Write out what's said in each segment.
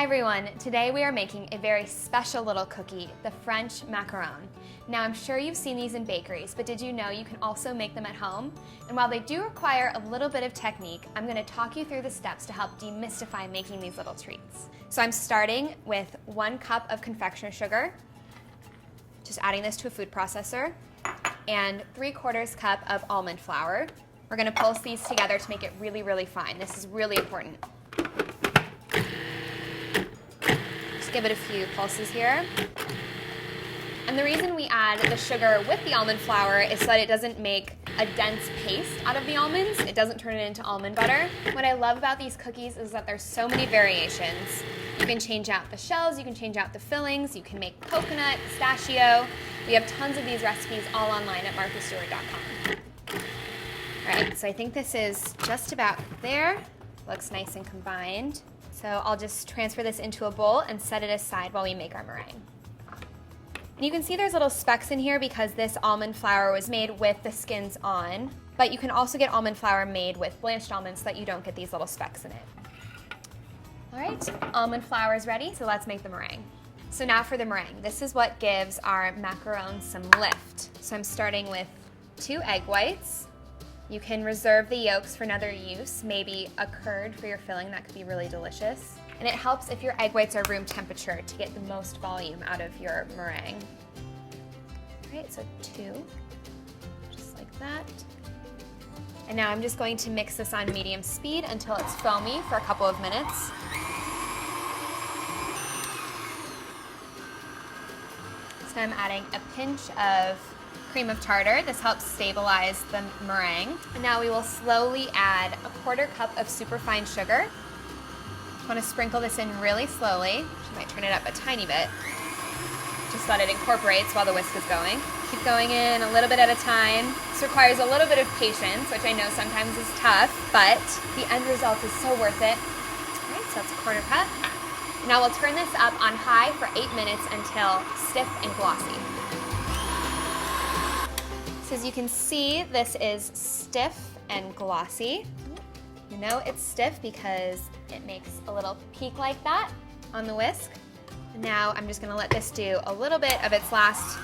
everyone, today we are making a very special little cookie, the French macaron. Now I'm sure you've seen these in bakeries, but did you know you can also make them at home? And while they do require a little bit of technique, I'm going to talk you through the steps to help demystify making these little treats. So I'm starting with 1 cup of confectioner sugar, just adding this to a food processor, and 3/4 cup of almond flour. We're going to pulse these together to make it really, really fine. This is really important. Just give it a few pulses here. And the reason we add the sugar with the almond flour is so that it doesn't make a dense paste out of the almonds. It doesn't turn it into almond butter. What I love about these cookies is that there's so many variations. You can change out the shells, you can change out the fillings, you can make coconut, pistachio. We have tons of these recipes all online at marthastewart.com. All right, so I think this is just about there. Looks nice and combined. So I'll just transfer this into a bowl and set it aside while we make our meringue. And you can see there's little specks in here because this almond flour was made with the skins on, but you can also get almond flour made with blanched almonds so that you don't get these little specks in it. All right, almond flour is ready, so let's make the meringue. So now for the meringue. This is what gives our macarons some lift. So I'm starting with 2 egg whites. You can reserve the yolks for another use, maybe a curd for your filling. That could be really delicious. And it helps if your egg whites are room temperature to get the most volume out of your meringue. All right, so 2, just like that. And now I'm just going to mix this on medium speed until it's foamy for a couple of minutes. So I'm adding a pinch of cream of tartar. This helps stabilize the meringue. And now we will slowly add a 1/4 cup of superfine sugar. Just want to sprinkle this in really slowly. I might turn it up a tiny bit, just so that it incorporates while the whisk is going. Keep going in a little bit at a time. This requires a little bit of patience, which I know sometimes is tough, but the end result is so worth it. All right, so that's a 1/4 cup. Now we'll turn this up on high for 8 minutes until stiff and glossy. So as you can see, this is stiff and glossy. You know it's stiff because it makes a little peak like that on the whisk. And now I'm just gonna let this do a little bit of its last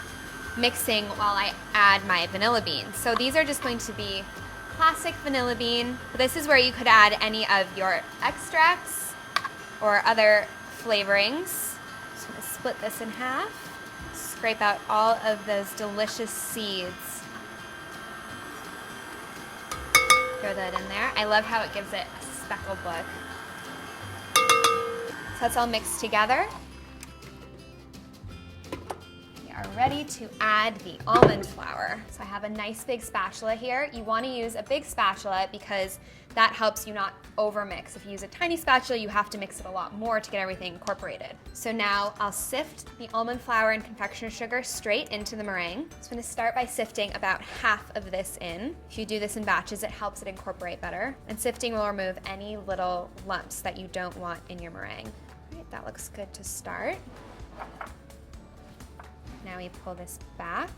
mixing while I add my vanilla beans. So these are just going to be classic vanilla bean. This is where you could add any of your extracts or other flavorings. Just gonna split this in half. Scrape out all of those delicious seeds. Throw that in there. I love how it gives it a speckled look. So that's all mixed together. We are ready to add the almond flour. So I have a nice big spatula here. You want to use a big spatula because that helps you not overmix. If you use a tiny spatula, you have to mix it a lot more to get everything incorporated. So now I'll sift the almond flour and confectioner sugar straight into the meringue. So I'm going to start by sifting about half of this in. If you do this in batches, it helps it incorporate better. And sifting will remove any little lumps that you don't want in your meringue. All right, that looks good to start. Now we pull this back.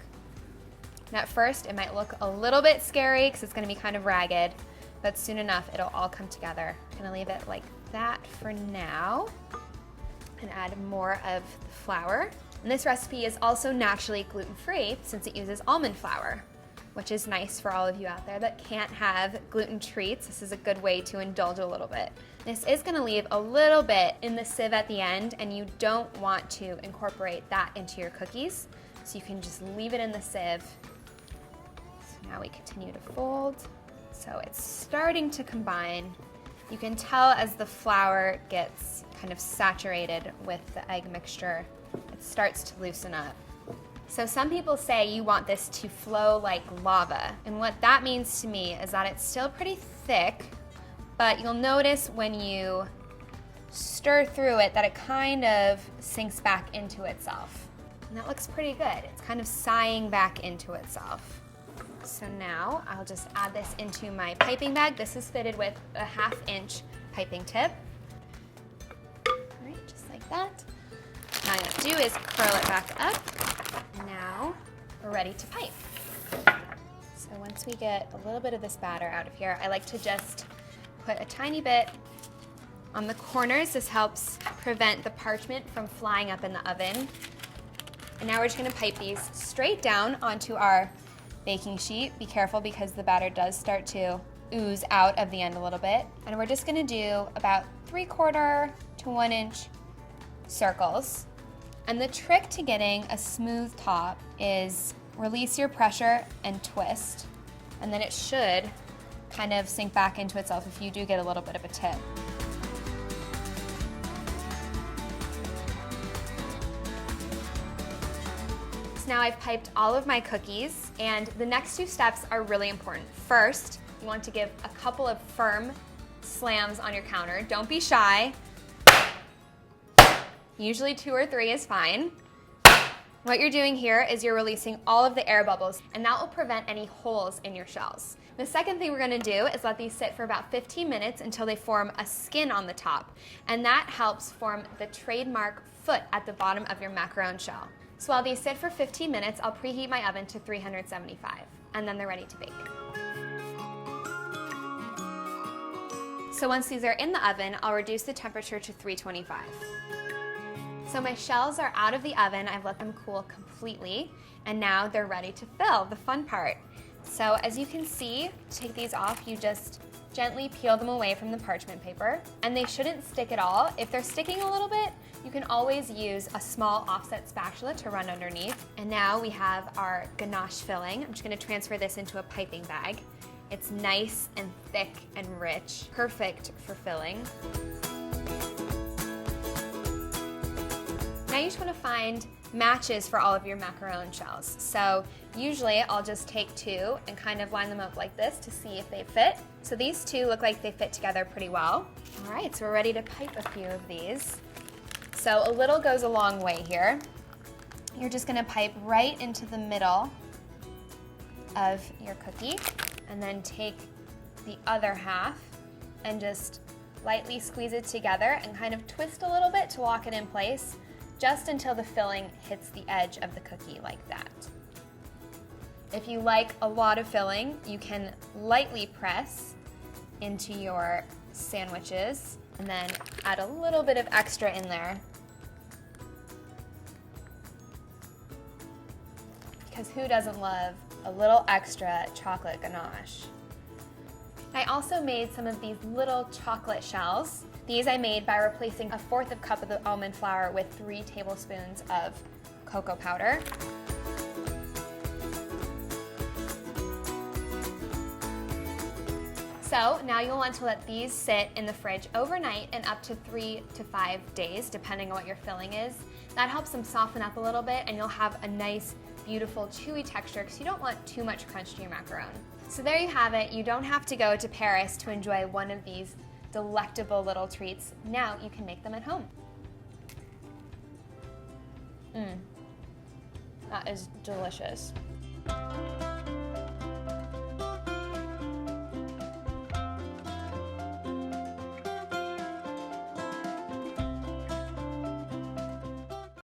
And at first, it might look a little bit scary because it's going to be kind of ragged. But soon enough, it'll all come together. I'm gonna leave it like that for now and add more of the flour. And this recipe is also naturally gluten-free since it uses almond flour, which is nice for all of you out there that can't have gluten treats. This is a good way to indulge a little bit. This is gonna leave a little bit in the sieve at the end, and you don't want to incorporate that into your cookies. So you can just leave it in the sieve. So now we continue to fold. So it's starting to combine. You can tell as the flour gets kind of saturated with the egg mixture, it starts to loosen up. So some people say you want this to flow like lava. And what that means to me is that it's still pretty thick, but you'll notice when you stir through it that it kind of sinks back into itself. And that looks pretty good. It's kind of sighing back into itself. So now I'll just add this into my piping bag. This is fitted with a 1/2 inch piping tip. All right, just like that. Now all I have to do is curl it back up. Now we're ready to pipe. So once we get a little bit of this batter out of here, I like to just put a tiny bit on the corners. This helps prevent the parchment from flying up in the oven. And now we're just gonna pipe these straight down onto our baking sheet. Be careful because the batter does start to ooze out of the end a little bit. And we're just gonna do about 3/4 to 1 inch circles. And the trick to getting a smooth top is release your pressure and twist. And then it should kind of sink back into itself if you do get a little bit of a tip. So now I've piped all of my cookies, and the next 2 steps are really important. First, you want to give a couple of firm slams on your counter. Don't be shy. Usually 2 or 3 is fine. What you're doing here is you're releasing all of the air bubbles, and that will prevent any holes in your shells. The second thing we're gonna do is let these sit for about 15 minutes until they form a skin on the top, and that helps form the trademark foot at the bottom of your macaron shell. So while these sit for 15 minutes, I'll preheat my oven to 375, and then they're ready to bake. So once these are in the oven, I'll reduce the temperature to 325. So my shells are out of the oven. I've let them cool completely, and now they're ready to fill, the fun part. So as you can see, to take these off, you just gently peel them away from the parchment paper, and they shouldn't stick at all. If they're sticking a little bit, you can always use a small offset spatula to run underneath. And now we have our ganache filling. I'm just gonna transfer this into a piping bag. It's nice and thick and rich, perfect for filling. Now you just want to find matches for all of your macaron shells. So usually I'll just take 2 and kind of line them up like this to see if they fit. So these 2 look like they fit together pretty well. All right, so we're ready to pipe a few of these. So a little goes a long way here. You're just gonna pipe right into the middle of your cookie, and then take the other half and just lightly squeeze it together and kind of twist a little bit to lock it in place, just until the filling hits the edge of the cookie like that. If you like a lot of filling, you can lightly press into your sandwiches and then add a little bit of extra in there. Because who doesn't love a little extra chocolate ganache? I also made some of these little chocolate shells. These I made by replacing 1/4 cup of the almond flour with 3 tablespoons of cocoa powder. So now you'll want to let these sit in the fridge overnight and up to 3 to 5 days, depending on what your filling is. That helps them soften up a little bit, and you'll have a nice, beautiful, chewy texture because you don't want too much crunch to your macaron. So there you have it. You don't have to go to Paris to enjoy one of these delectable little treats. Now you can make them at home. That is delicious.